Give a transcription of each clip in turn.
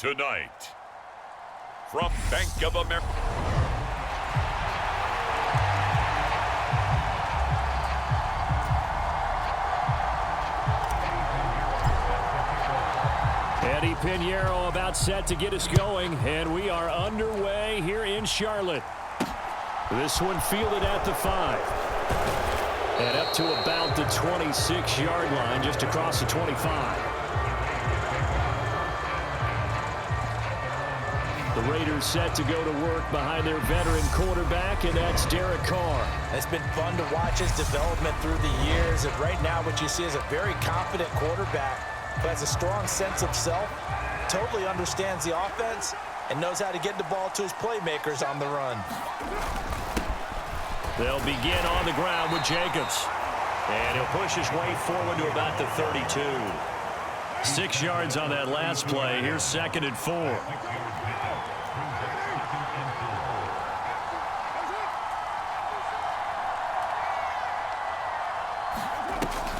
Tonight, from Bank of America. Eddie Pinheiro about set to get us going, and we are underway here in Charlotte. This one fielded at the 5. And up to about the 26-yard line, just across the 25. The Raiders set to go to work behind their veteran quarterback, and that's Derek Carr. It's been fun to watch his development through the years, and right now what you see is a very confident quarterback who has a strong sense of self, totally understands the offense, and knows how to get the ball to his playmakers on the run. They'll begin on the ground with Jacobs. And he'll push his way forward to about the 32. 6 yards on that last play. Here's 2nd and 4.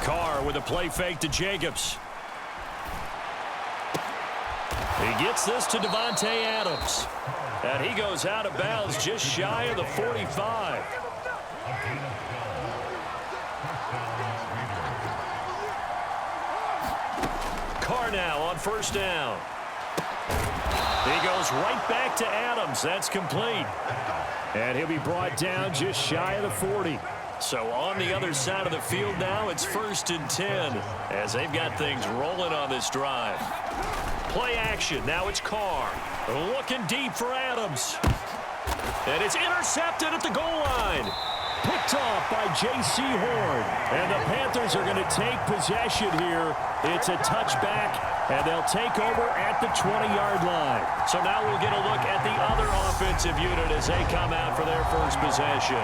Carr with a play fake to Jacobs. He gets this to Devontae Adams. And he goes out of bounds just shy of the 45. Carr now on 1st down. He goes right back to Adams. That's complete. And he'll be brought down just shy of the 40. So on the other side of the field now, it's 1st and 10 as they've got things rolling on this drive. Play action. Now it's Carr. Looking deep for Adams. And it's intercepted at the goal line. Picked off by J.C. Horn. And the Panthers are going to take possession here. It's a touchback, and they'll take over at the 20-yard line. So now we'll get a look at the other offensive unit as they come out for their first possession.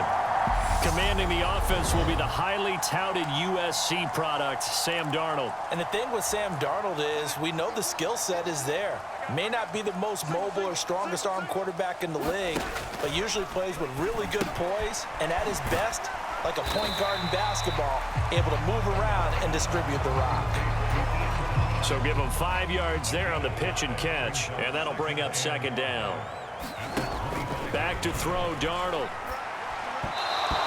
Commanding the offense will be the highly touted USC product, Sam Darnold. And the thing with Sam Darnold is we know the skill set is there. May not be the most mobile or strongest arm quarterback in the league, but usually plays with really good poise, and at his best, like a point guard in basketball, able to move around and distribute the rock. So give him 5 yards there on the pitch and catch, and that'll bring up 2nd down. Back to throw, Darnold.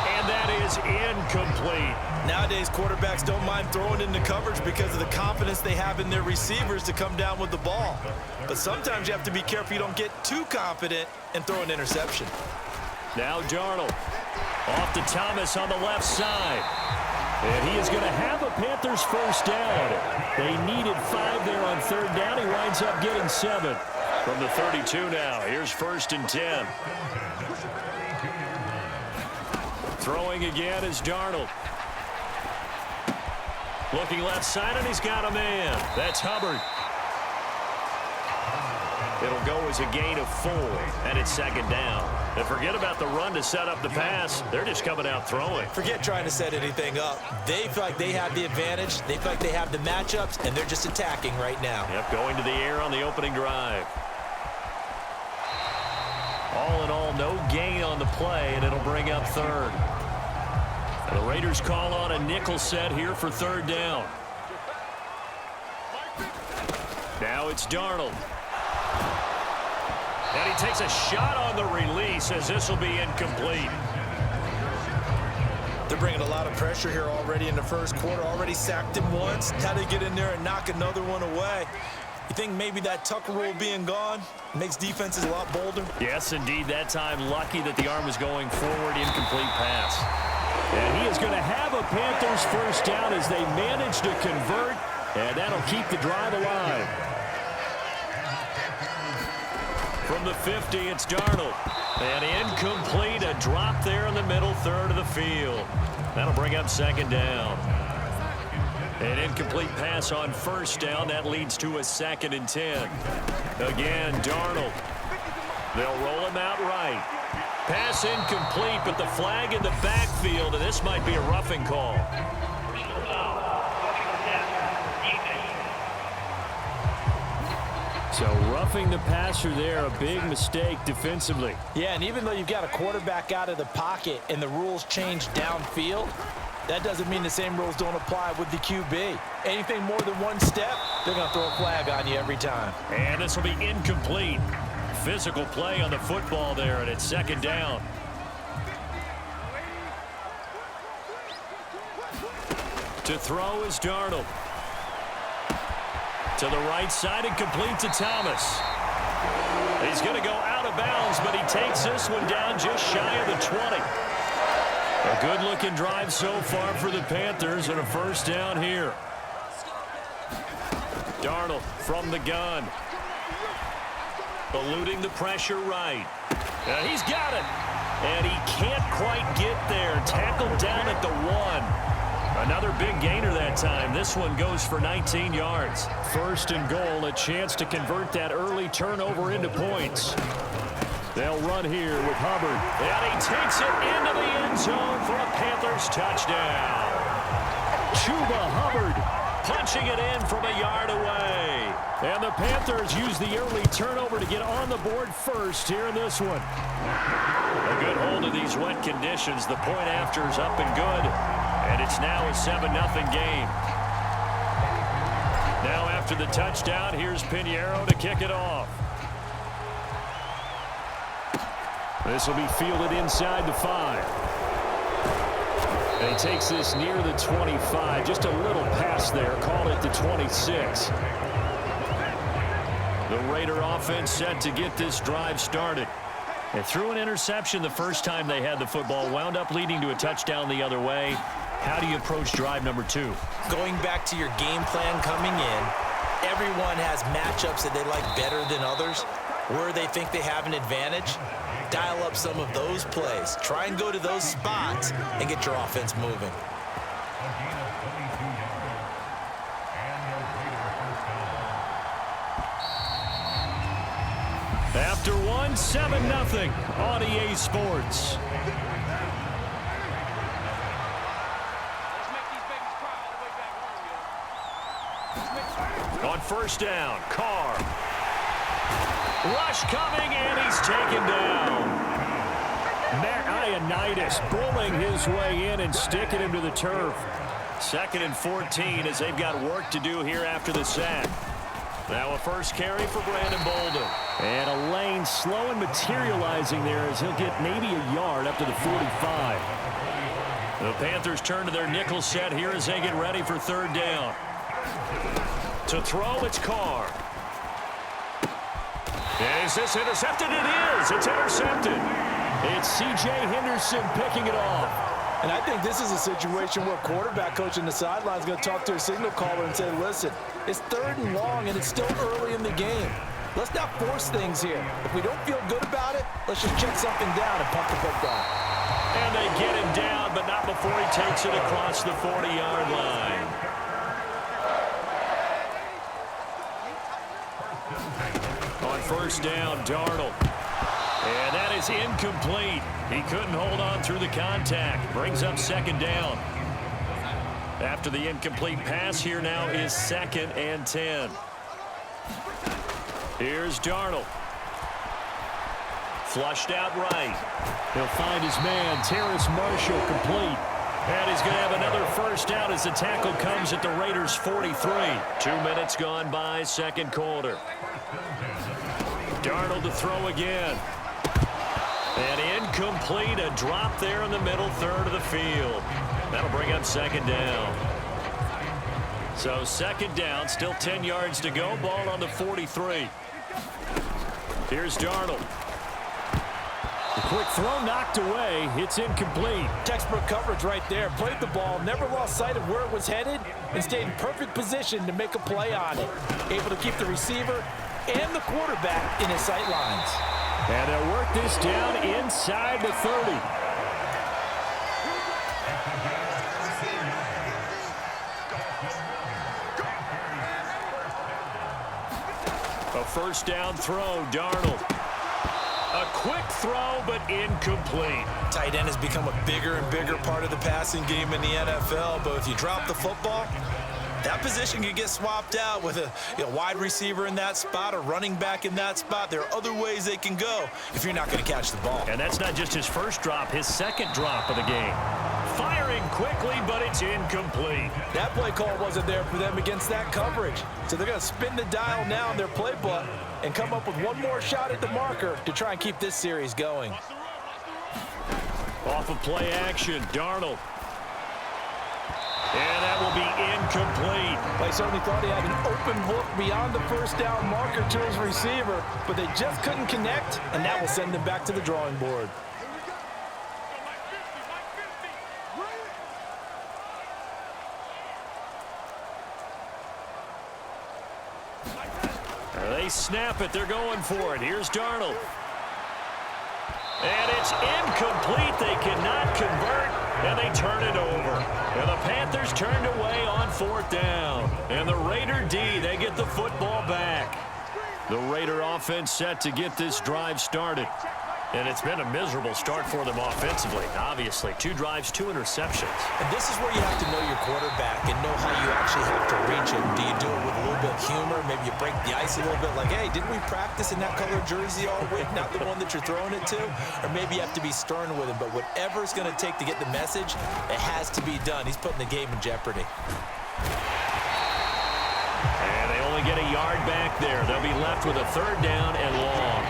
And that is incomplete. Nowadays, quarterbacks don't mind throwing into coverage because of the confidence they have in their receivers to come down with the ball. But sometimes you have to be careful you don't get too confident and throw an interception. Now Darnold. Off to Thomas on the left side. And he is going to have a Panthers 1st down. They needed 5 there on 3rd down. He winds up getting 7. From the 32 now, here's 1st and 10. Throwing again is Darnold. Looking left side, and he's got a man. That's Hubbard. It'll go as a gain of 4, and it's 2nd down. And forget about the run to set up the pass. They're just coming out throwing. Forget trying to set anything up. They feel like they have the advantage. They feel like they have the matchups, and they're just attacking right now. Yep, going to the air on the opening drive. All in all, no gain on the play, and it'll bring up 3rd. The Raiders call on a nickel set here for 3rd down. Now it's Darnold. And he takes a shot on the release as this will be incomplete. They're bringing a lot of pressure here already in the 1st quarter. Already sacked him once. How to get in there and knock another one away. You think maybe that Tucker rule being gone makes defenses a lot bolder? Yes, indeed. That time lucky that the arm was going forward. Incomplete pass. And he is going to have a Panthers 1st down as they manage to convert. And that'll keep the drive alive. From the 50, it's Darnold. And incomplete, a drop there in the middle 3rd of the field. That'll bring up 2nd down. An incomplete pass on 1st down. That leads to a 2nd and 10. Again, Darnold. They'll roll him out right. Pass incomplete, but the flag in the backfield, and this might be a roughing call. So roughing the passer there, a big mistake defensively. Yeah, and even though you've got a quarterback out of the pocket and the rules change downfield, That doesn't mean the same rules don't apply with the QB. Anything more than one step, they're going to throw a flag on you every time. And this will be incomplete. Physical play on the football there, and it's second down. To throw is Darnold. To the right side and complete to Thomas. He's going to go out of bounds, but he takes this one down just shy of the 20. A good-looking drive so far for the Panthers, and a first down here. Darnold from the gun. Eluding the pressure right. He's got it. And he can't quite get there. Tackled down at the 1. Another big gainer that time. This one goes for 19 yards. First and goal, a chance to convert that early turnover into points. They'll run here with Hubbard. And he takes it into the end zone for a Panthers touchdown. Chuba Hubbard punching it in from a yard away. And the Panthers use the early turnover to get on the board first here in this one. A good hold of these wet conditions. The point after is up and good. And it's now a 7-0 game. Now after the touchdown, here's Pinheiro to kick it off. This will be fielded inside the 5. And he takes this near the 25. Just a little pass there. Call it the 26. The Raider offense set to get this drive started. They threw an interception the first time they had the football. Wound up leading to a touchdown the other way. How do you approach drive number 2? Going back to your game plan coming in, everyone has matchups that they like better than others. Where they think they have an advantage, dial up some of those plays. Try and go to those spots and get your offense moving. After one, 7-0 on EA Sports. On first down, Carr. Rush coming, and he's taken down. Matt Ioannidis bullying his way in and sticking him to the turf. 2nd and 14 as they've got work to do here after the sack. Now a first carry for Brandon Bolden. And a lane slow and materializing there as he'll get maybe a yard up to the 45. The Panthers turn to their nickel set here as they get ready for third down. To throw, it's Carr. Is this intercepted? It is. It's intercepted. It's C.J. Henderson picking it off. And I think this is a situation where quarterback coach in the sideline is going to talk to a signal caller and say, listen, it's 3rd and long, and it's still early in the game. Let's not force things here. If we don't feel good about it, let's just check something down and punt the football. And they get him down, but not before he takes it across the 40-yard line. On first down, Darnold. And that is incomplete. He couldn't hold on through the contact. Brings up 2nd down. After the incomplete pass, here now is 2nd and 10. Here's Darnold. Flushed out right. He'll find his man, Terrace Marshall, complete. And he's going to have another first down as the tackle comes at the Raiders' 43. 2 minutes gone by, 2nd quarter. Darnold to throw again. And incomplete, a drop there in the middle third of the field. That'll bring up 2nd down. So 2nd down, still 10 yards to go. Ball on the 43. Here's Darnold. The quick throw knocked away. It's incomplete. Textbook coverage right there. Played the ball, never lost sight of where it was headed, and stayed in perfect position to make a play on it. Able to keep the receiver and the quarterback in his sight lines. And they'll work this down inside the 30. A first down throw, Darnold. A quick throw, but incomplete. Tight end has become a bigger and bigger part of the passing game in the NFL, but if you drop the football, That position can get swapped out with a wide receiver in that spot, a running back in that spot. There are other ways they can go if you're not going to catch the ball. And that's not just his first drop, his second drop of the game. Firing quickly, but it's incomplete. That play call wasn't there for them against that coverage. So they're going to spin the dial now in their playbook and come up with one more shot at the marker to try and keep this series going. Off of play action, Darnold. And that will be incomplete. They certainly thought he had an open look beyond the first down marker to his receiver, but they just couldn't connect, and that will send them back to the drawing board. They snap it. They're going for it. Here's Darnold. And it's incomplete. They cannot convert, and they turn it over. And the Panthers turned away on fourth down. And the Raider D, they get the football back. The Raider offense set to get this drive started. And it's been a miserable start for them offensively, obviously. 2 drives, 2 interceptions. And this is where you have to know your quarterback and know how you actually have to reach him. Do you do it with a little bit of humor? Maybe you break the ice a little bit like, hey, didn't we practice in that color jersey all week? Not the one that you're throwing it to? Or maybe you have to be stern with him. But whatever it's going to take to get the message, it has to be done. He's putting the game in jeopardy. And they only get a yard back there. They'll be left with a 3rd down and long.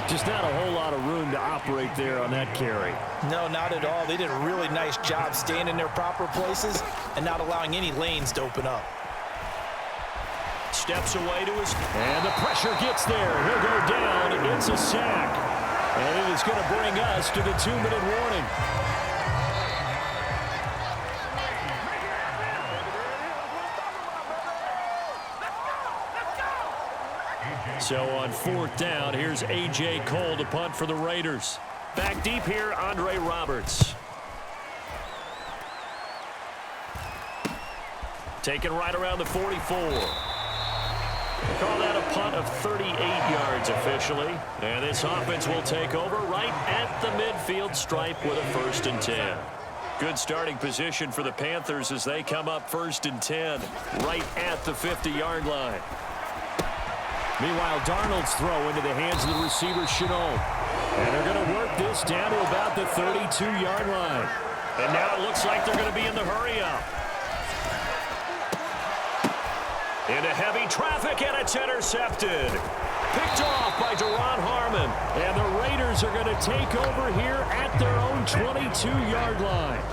Just not a whole lot of room to operate there on that carry. No, not at all. They did a really nice job staying in their proper places and not allowing any lanes to open up. Steps away to his... And the pressure gets there. He'll go down. It's a sack. And it is going to bring us to the 2-minute warning. So on 4th down, here's A.J. Cole to punt for the Raiders. Back deep here, Andre Roberts. Taken right around the 44. Call that a punt of 38 yards officially. And this offense will take over right at the midfield stripe with a 1st and 10. Good starting position for the Panthers as they come up 1st and 10 right at the 50-yard line. Meanwhile, Darnold's throw into the hands of the receiver, Chenault. And they're going to work this down to about the 32-yard line. And now it looks like they're going to be in the hurry-up. Into heavy traffic, and it's intercepted. Picked off by Duron Harmon. And the Raiders are going to take over here at their own 22-yard line.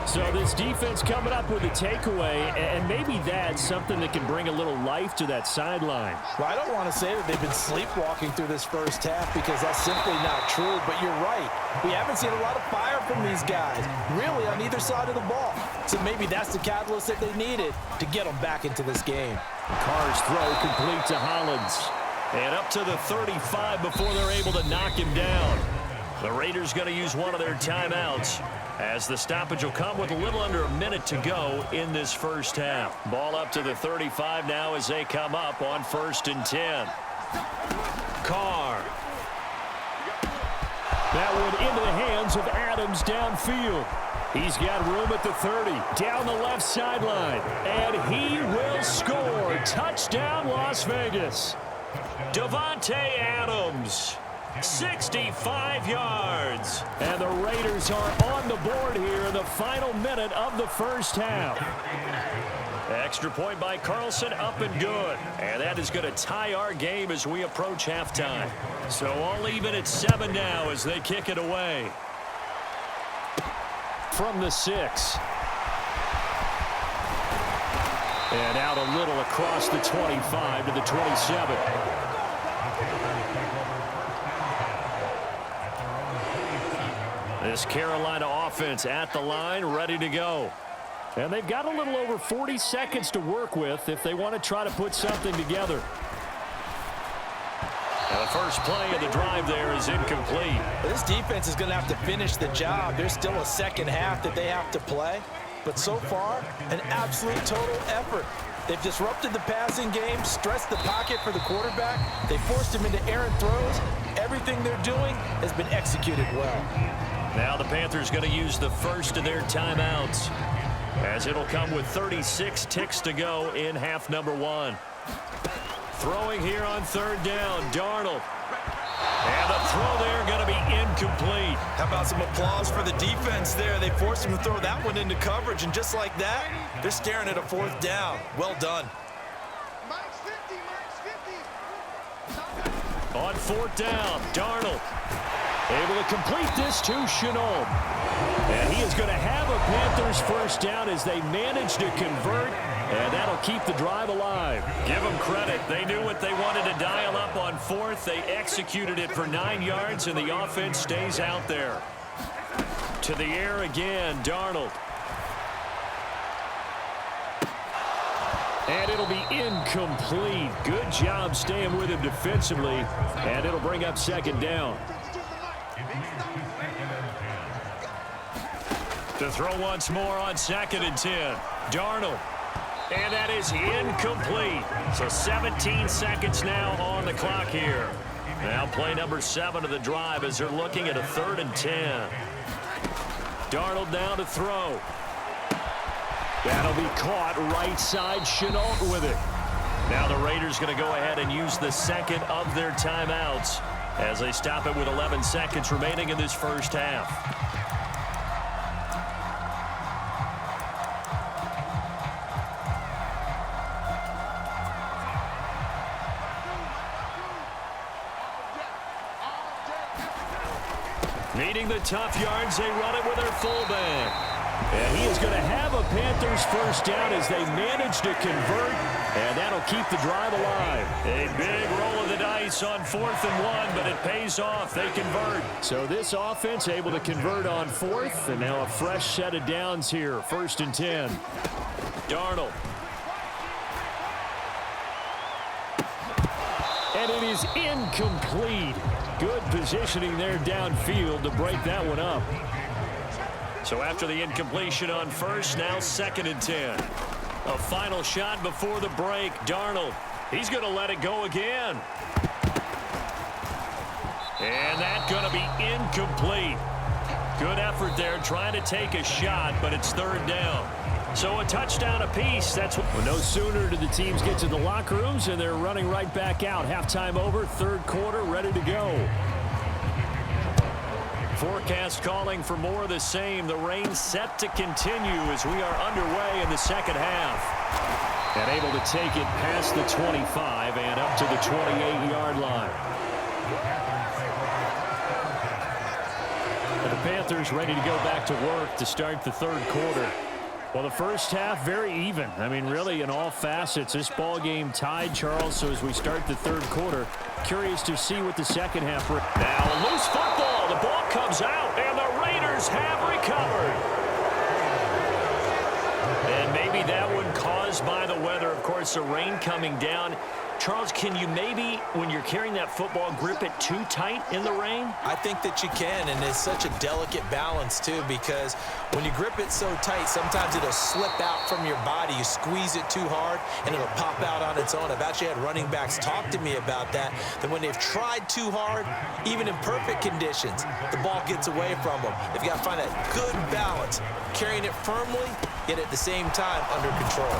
So this defense coming up with a takeaway, and maybe that's something that can bring a little life to that sideline. Well, I don't want to say that they've been sleepwalking through this first half because that's simply not true, but you're right. We haven't seen a lot of fire from these guys, really on either side of the ball. So maybe that's the catalyst that they needed to get them back into this game. Carr's throw complete to Hollins. And up to the 35 before they're able to knock him down. The Raiders going to use one of their timeouts as the stoppage will come with a little under a minute to go in this first half. Ball up to the 35 now as they come up on 1st and 10. Carr. That one into the hands of Adams downfield. He's got room at the 30, down the left sideline, and he will score. Touchdown, Las Vegas. Davante Adams. 65 yards. And the Raiders are on the board here in the final minute of the first half. Extra point by Carlson, up and good. And that is going to tie our game as we approach halftime. So all even at 7 now as they kick it away. From the 6. And out a little across the 25 to the 27. This Carolina offense at the line, ready to go. And they've got a little over 40 seconds to work with if they want to try to put something together. And the first play of the drive there is incomplete. This defense is going to have to finish the job. There's still a second half that they have to play. But so far, an absolute total effort. They've disrupted the passing game, stressed the pocket for the quarterback. They forced him into errant throws. Everything they're doing has been executed well. Now the Panthers going to use the first of their timeouts. as it'll come with 36 ticks to go in half number one. Throwing here on third down, Darnold. And the throw there going to be incomplete. How about some applause for the defense there? They forced him to throw that one into coverage, and just like that, they're staring at a fourth down. Well done. On fourth down, Darnold able to complete this to Chenault. And he is going to have a Panthers first down as they manage to convert, and that'll keep the drive alive. Give them credit. They knew what they wanted to dial up on fourth. They executed it for 9 yards, and the offense stays out there. To the air again, Darnold. And it'll be incomplete. Good job staying with him defensively, and it'll bring up second down. To throw once more on 2nd and 10. Darnold. And that is incomplete. So 17 seconds now on the clock here. Now play number 7 of the drive as they're looking at a 3rd and 10. Darnold now to throw. That'll be caught right side. Chenault with it. Now the Raiders going to go ahead and use the second of their timeouts as they stop it with 11 seconds remaining in this first half. Needing the tough yards, they run it with their fullback. And he is going to have a Panthers first down as they manage to convert, and that'll keep the drive alive. A big roll of the dice on 4th and 1, but it pays off. They convert. So this offense able to convert on 4th, and now a fresh set of downs here. 1st and 10. Darnold. And it is incomplete. Good positioning there downfield to break that one up. So after the incompletion on first, now 2nd and 10. A final shot before the break. Darnold, he's going to let it go again. And that's going to be incomplete. Good effort there trying to take a shot, but it's 3rd down. So a touchdown apiece. That's what. Well, no sooner do the teams get to the locker rooms, and they're running right back out. Halftime over, 3rd quarter, ready to go. Forecast calling for more of the same. The rain set to continue as we are underway in the second half. And able to take it past the 25 and up to the 28-yard line. And the Panthers ready to go back to work to start the 3rd quarter. Well, the first half, very even. I mean, really, in all facets, this ball game tied, Charles. So as we start the 3rd quarter, curious to see what the second half brings. Now, a loose football. The ball comes out, and the Raiders have recovered. And maybe that one caused by the weather. Of course, the rain coming down. Charles, can you maybe, when you're carrying that football, grip it too tight in the rain? I think that you can, and it's such a delicate balance, too, because when you grip it so tight, sometimes it'll slip out from your body. You squeeze it too hard, and it'll pop out on its own. I've actually had running backs talk to me about that when they've tried too hard, even in perfect conditions, the ball gets away from them. They've got to find that good balance, carrying it firmly, yet at the same time under control.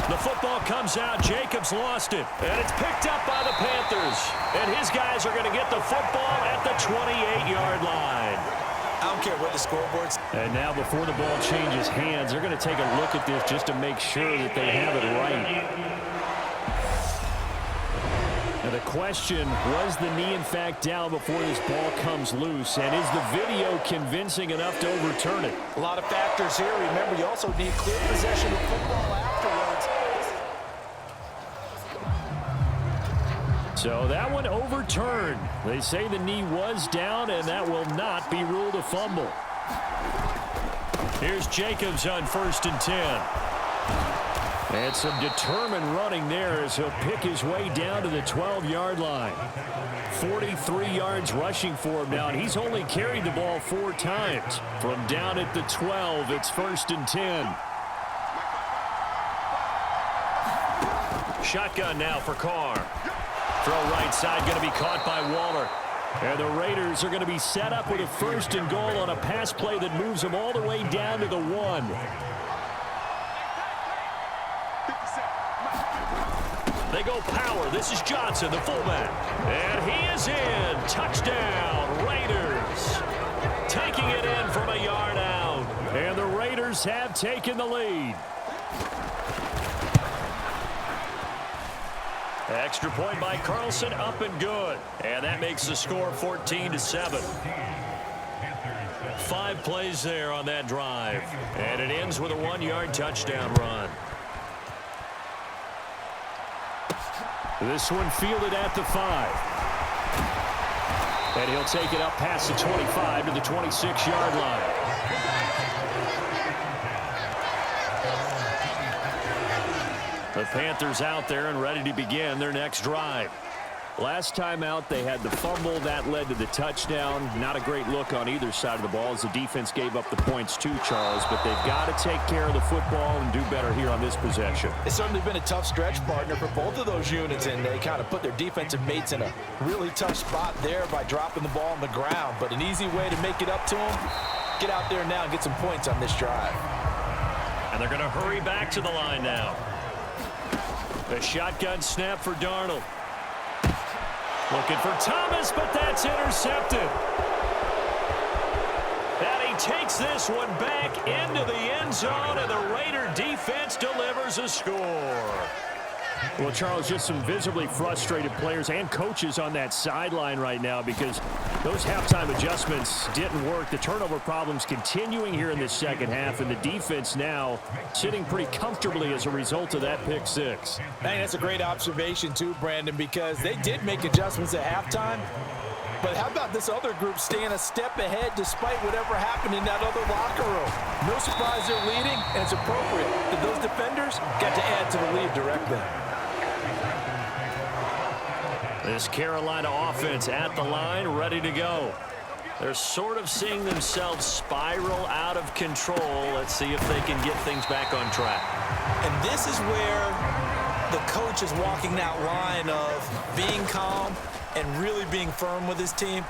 The football comes out. Jacobs lost it, and it's picked up by the Panthers. And his guys are going to get the football at the 28-yard line. I don't care what the scoreboard's. And now before the ball changes hands, they're going to take a look at this just to make sure that they have it right. Now the question, was the knee in fact down before this ball comes loose? And is the video convincing enough to overturn it? A lot of factors here. Remember, you also need clear possession of football afterwards. So that one overturned. They say the knee was down, and that will not be ruled a fumble. Here's Jacobs on 1st and 10. And some determined running there as he'll pick his way down to the 12-yard line. 43 yards rushing for him now, and he's only carried the ball 4 times. From down at the 12, it's 1st and 10. Shotgun now for Carr. Throw right side, going to be caught by Waller. And the Raiders are going to be set up with a 1st and goal on a pass play that moves them all the way down to the 1. go power. This is Johnson, the fullback. And he is in. Touchdown, Raiders. Taking it in from a yard out. And the Raiders have taken the lead. Extra point by Carlson, up and good. And that makes the score 14-7. 5 plays there on that drive. And it ends with a 1-yard touchdown run. This one fielded at the 5. And he'll take it up past the 25 to the 26-yard line. The Panthers out there and ready to begin their next drive. Last time out, they had the fumble. That led to the touchdown. Not a great look on either side of the ball as the defense gave up the points too, Charles. But they've got to take care of the football and do better here on this possession. It's certainly been a tough stretch, partner, for both of those units, and they kind of put their defensive mates in a really tough spot there by dropping the ball on the ground. But an easy way to make it up to them, get out there now and get some points on this drive. And they're going to hurry back to the line now. A shotgun snap for Darnold. Looking for Thomas, but that's intercepted. And he takes this one back into the end zone, and the Raider defense delivers a score. Well, Charles, just some visibly frustrated players and coaches on that sideline right now because those halftime adjustments didn't work. The turnover problems continuing here in the second half, and the defense now sitting pretty comfortably as a result of that pick six. Man, that's a great observation too, Brandon, because they did make adjustments at halftime. But how about this other group staying a step ahead despite whatever happened in that other locker room? No surprise they're leading, and it's appropriate that those defenders got to add to the lead directly. This Carolina offense at the line, ready to go. They're sort of seeing themselves spiral out of control. Let's see if they can get things back on track. And this is where the coach is walking that line of being calm and really being firm with his team.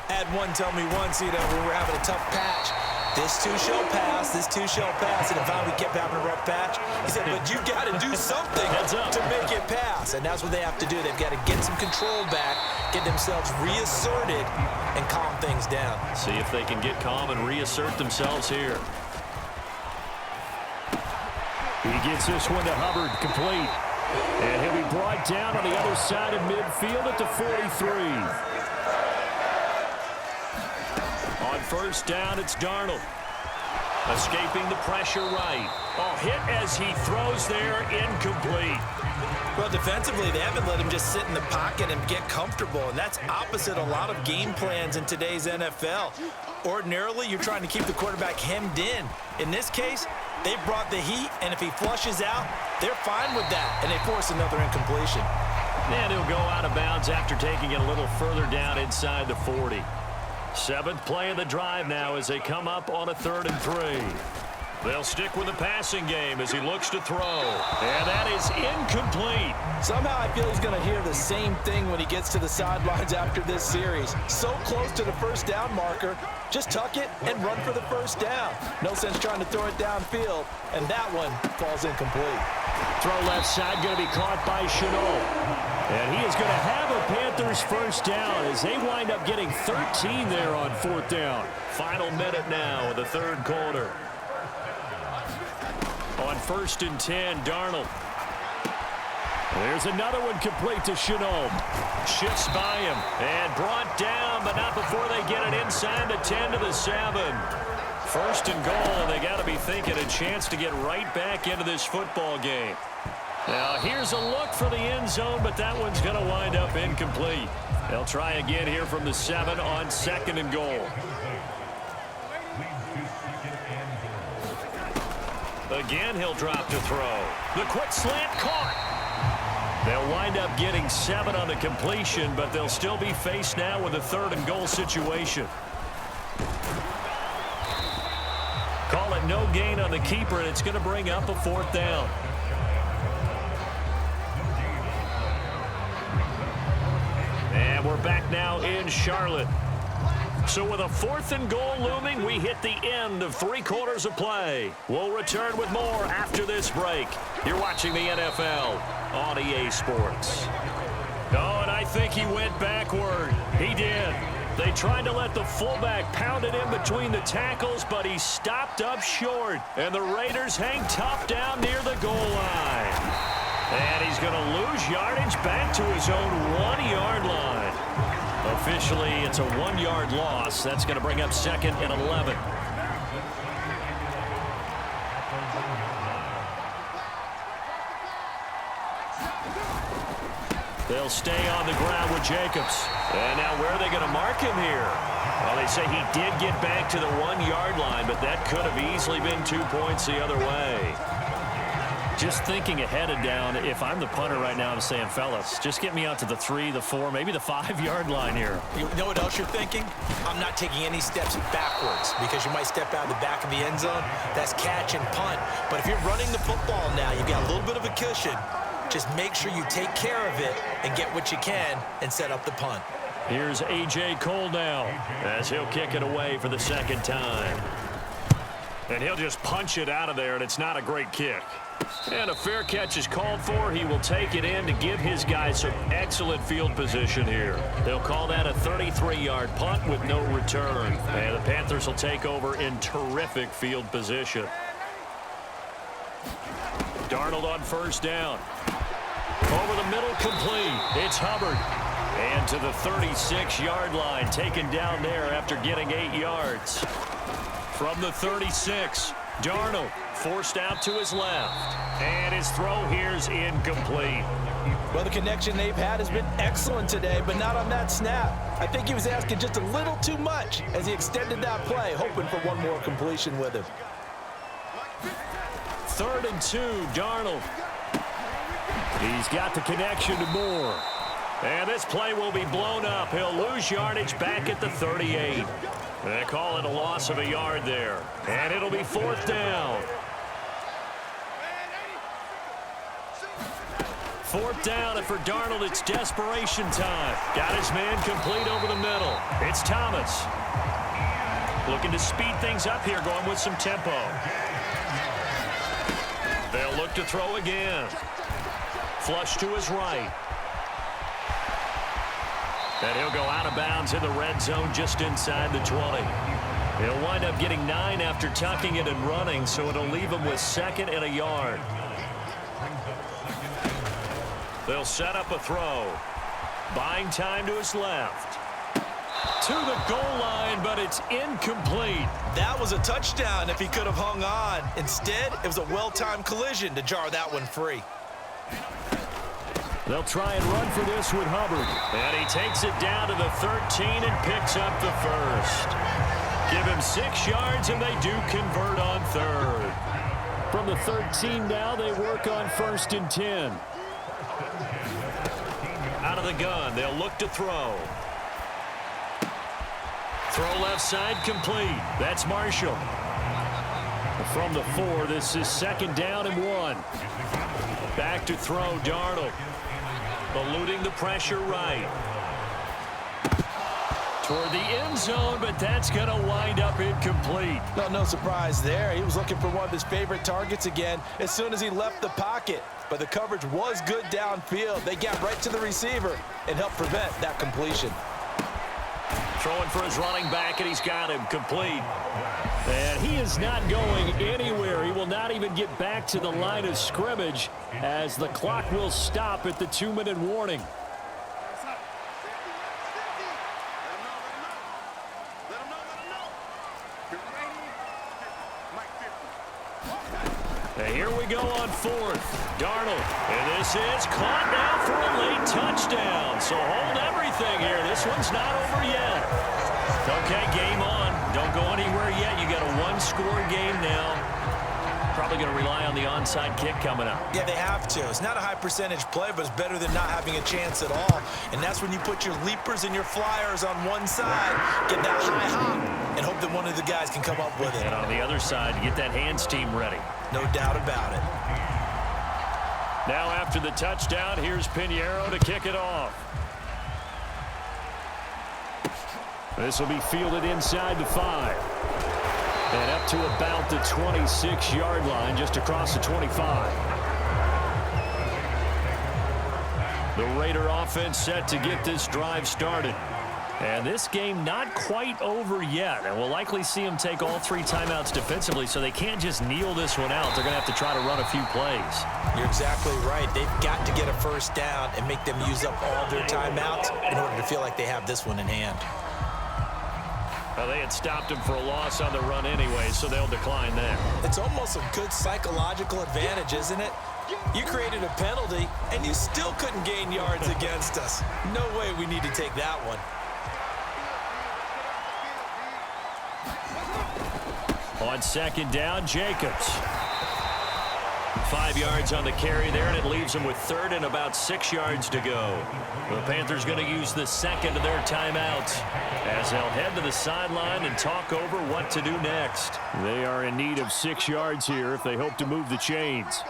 I had one tell me once, when we were having a tough patch, this too shall pass, this too shall pass, and finally we kept having a rough patch. He said, but you got to do something to make it pass, and that's what they have to do. They've got to get some control back, get themselves reasserted, and calm things down. See if they can get calm and reassert themselves here. He gets this one to Hubbard, complete. And he'll be brought down on the other side of midfield at the 43. On first down, it's Darnold. Escaping the pressure right. Oh, hit as he throws there, incomplete. Well, defensively, they haven't let him just sit in the pocket and get comfortable, and that's opposite a lot of game plans in today's NFL. Ordinarily, you're trying to keep the quarterback hemmed in. In this case, they brought the heat, and if he flushes out, they're fine with that, and they force another incompletion. And he'll go out of bounds after taking it a little further down inside the 40. 7th play of the drive now as they come up on a 3rd and 3. They'll stick with the passing game as he looks to throw. And that is incomplete. Somehow I feel he's going to hear the same thing when he gets to the sidelines after this series. So close to the first down marker. Just tuck it and run for the first down. No sense trying to throw it downfield. And that one falls incomplete. Throw left side going to be caught by Shenault. And he is going to have a Panthers first down as they wind up getting 13 there on 4th down. Final minute now of the 3rd quarter. On 1st and 10, Darnold. There's another one complete to Shenault. Shifts by him and brought down, but not before they get it inside the 10 to the 7. 1st and goal, they got to be thinking a chance to get right back into this football game. Now, here's a look for the end zone, but that one's going to wind up incomplete. They'll try again here from the 7 on 2nd and goal. Again, he'll drop to throw. The quick slant caught. They'll wind up getting 7 on the completion, but they'll still be faced now with a 3rd and goal situation. Call it no gain on the keeper, and it's going to bring up a 4th down. And we're back now in Charlotte. So with a 4th and goal looming, we hit the end of 3 quarters of play. We'll return with more after this break. You're watching the NFL on EA Sports. Oh, and I think he went backward. He did. They tried to let the fullback pound it in between the tackles, but he stopped up short. And the Raiders hang tough down near the goal line. And he's going to lose yardage back to his own 1-yard line. Officially, it's a 1-yard loss. That's going to bring up 2nd and 11. They'll stay on the ground with Jacobs. And now where are they going to mark him here? Well, they say he did get back to the 1-yard line, but that could have easily been 2 points the other way. Just thinking ahead of down, if I'm the punter right now, I'm saying, fellas, just get me out to the 3, the 4, maybe the 5-yard line here. You know what else you're thinking? I'm not taking any steps backwards because you might step out of the back of the end zone. That's catch and punt. But if you're running the football now, you've got a little bit of a cushion. Just make sure you take care of it and get what you can and set up the punt. Here's A.J. Cole now as he'll kick it away for the 2nd time. And he'll just punch it out of there, and it's not a great kick. And a fair catch is called for. He will take it in to give his guys some excellent field position here. They'll call that a 33-yard punt with no return. And the Panthers will take over in terrific field position. Darnold on 1st down. Over the middle, complete. It's Hubbard. And to the 36-yard line, taken down there after getting 8 yards. From the 36, Darnold forced out to his left. And his throw here's incomplete. Well, the connection they've had has been excellent today, but not on that snap. I think he was asking just a little too much as he extended that play, hoping for one more completion with him. 3rd and 2, Darnold. He's got the connection to Moore. And this play will be blown up. He'll lose yardage back at the 38. They call it a loss of a yard there. And it'll be 4th down. 4th down, and for Darnold, it's desperation time. Got his man complete over the middle. It's Thomas. Looking to speed things up here, going with some tempo. They'll look to throw again. Flush to his right. And he'll go out of bounds in the red zone just inside the 20. He'll wind up getting 9 after tucking it and running, so it'll leave him with 2nd and a yard. They'll set up a throw. Buying time to his left. To the goal line, but it's incomplete. That was a touchdown if he could have hung on. Instead, it was a well-timed collision to jar that one free. They'll try and run for this with Hubbard. And he takes it down to the 13 and picks up the 1st. Give him 6 yards, and they do convert on 3rd. From the 13 now, they work on 1st and 10. Out of the gun, they'll look to throw. Throw left side complete. That's Marshall. From the 4, this is 2nd down and 1. Back to throw, Darnold. Eluding the pressure right. Toward the end zone, but that's going to wind up incomplete. No surprise there. He was looking for one of his favorite targets again as soon as he left the pocket. But the coverage was good downfield. They got right to the receiver and helped prevent that completion. Throwing for his running back, and he's got him complete. And he is not going anywhere. He will not even get back to the line of scrimmage as the clock will stop at the 2-minute warning. And here we go on 4th. Darnold. And this is caught now for a late touchdown. So hold everything here. This one's not over yet. Okay, game on. Don't go anywhere yet. You got a 1-score game now. Probably going to rely on the onside kick coming up. Yeah, they have to. It's not a high percentage play, but it's better than not having a chance at all. And that's when you put your leapers and your flyers on one side, get that high hop, and hope that one of the guys can come up with it. And on the other side, get that hands team ready. No doubt about it. Now after the touchdown, here's Pinheiro to kick it off. This will be fielded inside the 5. And up to about the 26-yard line, just across the 25. The Raider offense set to get this drive started. And this game not quite over yet. And we'll likely see them take all 3 timeouts defensively, so they can't just kneel this one out. They're going to have to try to run a few plays. You're exactly right. They've got to get a first down and make them use up all their timeouts in order to feel like they have this one in hand. Well, they had stopped him for a loss on the run anyway, so they'll decline that. It's almost a good psychological advantage, isn't it? You created a penalty, and you still couldn't gain yards against us. No way we need to take that one. On second down, Jacobs. 5 yards on the carry there, and it leaves them with 3rd and about 6 yards to go. The Panthers going to use the second of their timeouts as they'll head to the sideline and talk over what to do next. They are in need of 6 yards here if they hope to move the chains.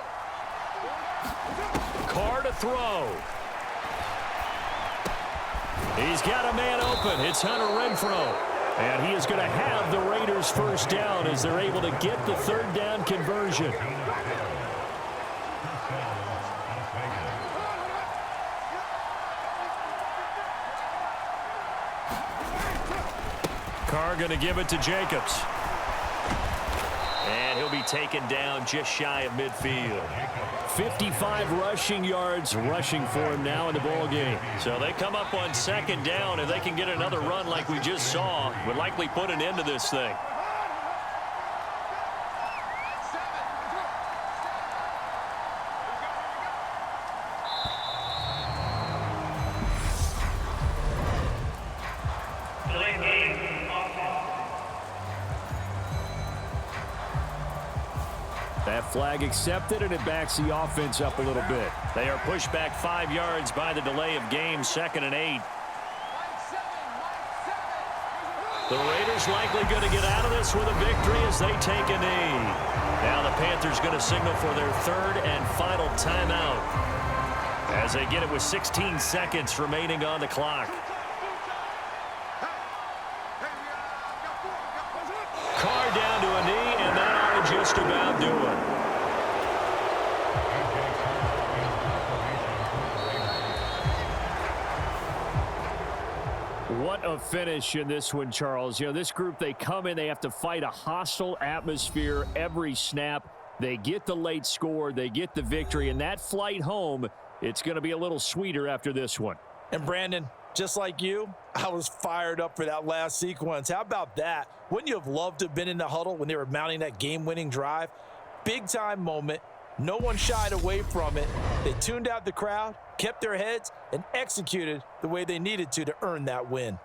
Carr to throw. He's got a man open. It's Hunter Renfrow. And he is going to have the Raiders first down as they're able to get the 3rd down conversion. Carr going to give it to Jacobs. And he'll be taken down just shy of midfield. 55 rushing yards rushing for him now in the ball game. So they come up on second down, and they can get another run like we just saw. Would likely put an end to this thing. That flag accepted, and it backs the offense up a little bit. They are pushed back 5 yards by the delay of game, 2nd and 8. The Raiders likely going to get out of this with a victory as they take a knee. Now the Panthers going to signal for their 3rd and final timeout as they get it with 16 seconds remaining on the clock. Carr down to a knee, and that ought to just about do it. What a finish in this one, Charles. You know, this group, they come in, they have to fight a hostile atmosphere every snap. They get the late score, they get the victory, and that flight home, it's going to be a little sweeter after this one. And Brandon, just like you, I was fired up for that last sequence. How about that? Wouldn't you have loved to have been in the huddle when they were mounting that game-winning drive? Big-time moment. No one shied away from it. They tuned out the crowd, kept their heads, and executed the way they needed to earn that win.